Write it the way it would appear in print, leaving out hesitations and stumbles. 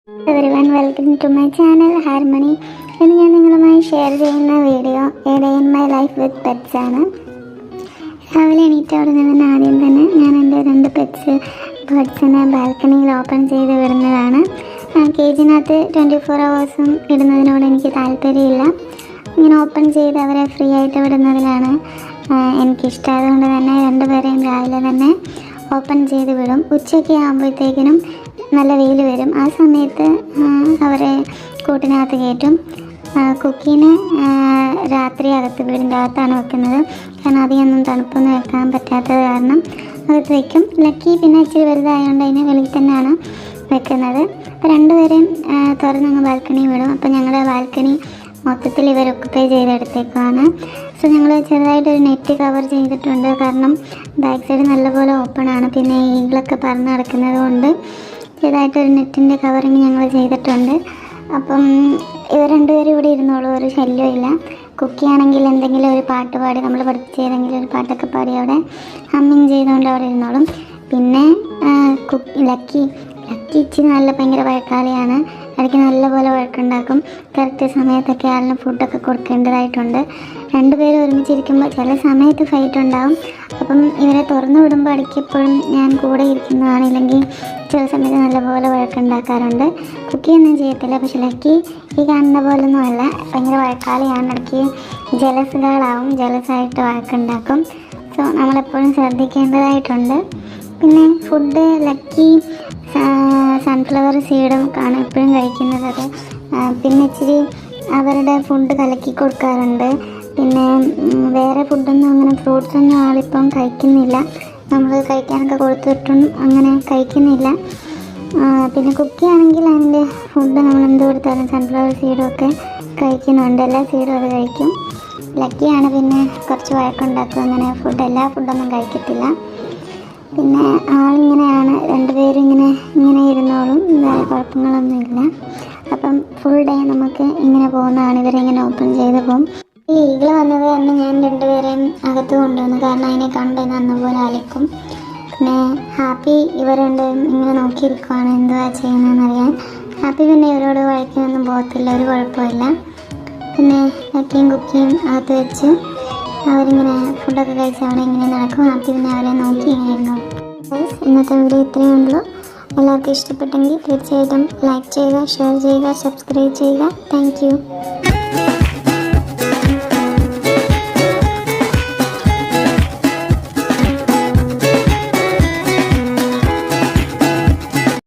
everyone, welcome to my channel Harmony. ഇന്ന് ഞാൻ നിങ്ങളുമായി ഷെയർ ചെയ്യുന്ന video A day in my life with pets ആണ്. രാവിലെ എണീറ്റവിടെ നിന്ന് ആദ്യം തന്നെ ഞാൻ എൻ്റെ 2 ബേർഡ്സിനെ ബാൽക്കണിയിൽ ഓപ്പൺ ചെയ്ത് വിടുന്നതാണ്. കേജിനകത്ത് 24 hours ഇടുന്നതിനോട് എനിക്ക് താല്പര്യമില്ല. ഇങ്ങനെ ഓപ്പൺ ചെയ്ത് അവരെ ഫ്രീ ആയിട്ട് വിടുന്നതിലാണ് എനിക്കിഷ്ടം. അതുകൊണ്ട് തന്നെ 2 പേരെയും രാവിലെ തന്നെ ഓപ്പൺ ചെയ്ത് വിടും. ഉച്ചയ്ക്ക് ആകുമ്പോഴത്തേക്കിനും നല്ല വെയിൽ വരും. ആ സമയത്ത് അവരെ കൂട്ടിനകത്ത് കയറ്റും. കുക്കീനെ രാത്രി വീടിൻ്റെ അകത്താണ് വെക്കുന്നത്. കാരണം അധികമൊന്നും തണുപ്പൊന്നും വെക്കാൻ പറ്റാത്തത് കാരണം അകത്ത് വയ്ക്കും. ലക്കി പിന്നെ ഇച്ചിരി വലുതായതുകൊണ്ട് അതിനെ വെളിയിൽ തന്നെയാണ് വെക്കുന്നത്. അപ്പോൾ 2 പേരെയും തുറന്നങ്ങ് ബാൽക്കണി വിടും. അപ്പോൾ ഞങ്ങളുടെ ബാൽക്കണി മൊത്തത്തിൽ ഇവർ ഒക്കുപ്പൈ ചെയ്തെടുത്തേക്കാണ്. സോ ഞങ്ങൾ ചെറുതായിട്ടൊരു നെറ്റ് കവർ ചെയ്തിട്ടുണ്ട്. കാരണം ബാക്ക് സൈഡ് നല്ലപോലെ ഓപ്പൺ ആണ്. പിന്നെ ഈഗിളൊക്കെ പറന്ന് നടക്കുന്നത് കൊണ്ട് ചെറുതായിട്ടൊരു നെറ്റിൻ്റെ കവറിങ് ഞങ്ങൾ ചെയ്തിട്ടുണ്ട്. അപ്പം ഇവർ 2 പേരും ഇവിടെ ഇരുന്നോളൂ, ഒരു ശല്യമില്ല. കുക്കിയാണെങ്കിൽ എന്തെങ്കിലും ഒരു പാട്ട് പാടി, നമ്മൾ പഠിപ്പിച്ച ഏതെങ്കിലും ഒരു പാട്ടൊക്കെ പാടി അവിടെ ഹമ്മിങ് ചെയ്തുകൊണ്ട് അവിടെ ഇരുന്നോളും. പിന്നെ ലക്കി ഇച്ചിരി ഭയങ്കര വഴക്കാളിയാണ്. ഇടയ്ക്ക് നല്ലപോലെ വഴക്കുണ്ടാക്കും. കറക്റ്റ് സമയത്തൊക്കെ ആളിന് ഫുഡൊക്കെ കൊടുക്കേണ്ടതായിട്ടുണ്ട്. 2 പേരും ഒരുമിച്ചിരിക്കുമ്പോൾ ചില സമയത്ത് ഫൈറ്റ് ഉണ്ടാകും. അപ്പം ഇവരെ തുറന്നു വിടുമ്പോൾ ഇടയ്ക്കെപ്പോഴും ഞാൻ കൂടെ ഇരിക്കുന്നതാണ്. ഇല്ലെങ്കിൽ ചില സമയത്ത് നല്ലപോലെ വഴക്കുണ്ടാക്കാറുണ്ട്. കുക്കിയൊന്നും ചെയ്യത്തില്ല. പക്ഷെ ലക്കി ഈ കാണുന്ന പോലൊന്നും അല്ല, ഭയങ്കര വഴക്കാളിയാണ്. ഇടയ്ക്ക് ജലസായിട്ട് വഴക്കുണ്ടാക്കും. സോ നമ്മളെപ്പോഴും ശ്രദ്ധിക്കേണ്ടതായിട്ടുണ്ട്. പിന്നെ ഫുഡ് ലക്കി സൺഫ്ലവർ സീഡും ആണ് എപ്പോഴും കഴിക്കുന്നത്. പിന്നെ ഇച്ചിരി അവരുടെ ഫുഡ് കലക്കി കൊടുക്കാറുണ്ട്. പിന്നെ വേറെ ഫുഡൊന്നും അങ്ങനെ ഫ്രൂട്ട്സൊന്നും ആളിപ്പം കഴിക്കുന്നില്ല. നമ്മൾ കഴിക്കാനൊക്കെ കൊടുത്തിട്ടും അങ്ങനെ കഴിക്കുന്നില്ല. പിന്നെ കുക്കിയാണെങ്കിൽ അതിൻ്റെ ഫുഡ് നമ്മൾ എന്ത് കൊടുത്താലും സൺഫ്ലവർ സീഡും ഒക്കെ കഴിക്കുന്നുണ്ട്. എല്ലാ സീഡും അത് കഴിക്കും. ലക്കിയാണ് പിന്നെ കുറച്ച് വഴക്കുണ്ടാക്കും. അങ്ങനെ എല്ലാ ഫുഡൊന്നും കഴിക്കത്തില്ല. പിന്നെ ആളിങ്ങനെയാണ്. 2 പേരും ഇങ്ങനെ ഇരുന്നോളും. വേറെ കുഴപ്പങ്ങളൊന്നുമില്ല. അപ്പം ഫുൾ ഡേ നമുക്ക് ഇങ്ങനെ പോകുന്നതാണ്. ഇവരിങ്ങനെ ഓപ്പൺ ചെയ്ത് പോകും. ഈ ഈഗിൾ വന്നത് തന്നെ ഞാൻ 2 പേരെയും അകത്ത് കൊണ്ടുവന്നു. കാരണം അതിനെ കണ്ട് നന്നപോലെ അലക്കും. പിന്നെ ഹാപ്പി ഇവർ 2 ഇങ്ങനെ നോക്കിയിരിക്കുവാണ് എന്തുവാ ചെയ്യുന്നതെന്നറിയാൻ. ഹാപ്പി പിന്നെ ഇവരോട് വഴക്കിനൊന്നും പോകത്തില്ല, ഒരു കുഴപ്പമില്ല. പിന്നെ ലക്കിയും കുക്കിയും അകത്ത് വെച്ച് അവരിങ്ങനെ ഫുഡൊക്കെ കഴിച്ച് അവിടെ ഇങ്ങനെ നടക്കും. ഹാപ്പി പിന്നെ അവരെ നോക്കി ഇങ്ങനെ ഇരുന്നു. ഇന്നത്തെ വീഡിയോ ഇത്രയേ ഉള്ളൂ. എല്ലാവർക്കും ഇഷ്ടപ്പെട്ടെങ്കിൽ തീർച്ചയായിട്ടും ലൈക്ക് ചെയ്യുക, ഷെയർ ചെയ്യുക, സബ്സ്ക്രൈബ് ചെയ്യുക. Thank you.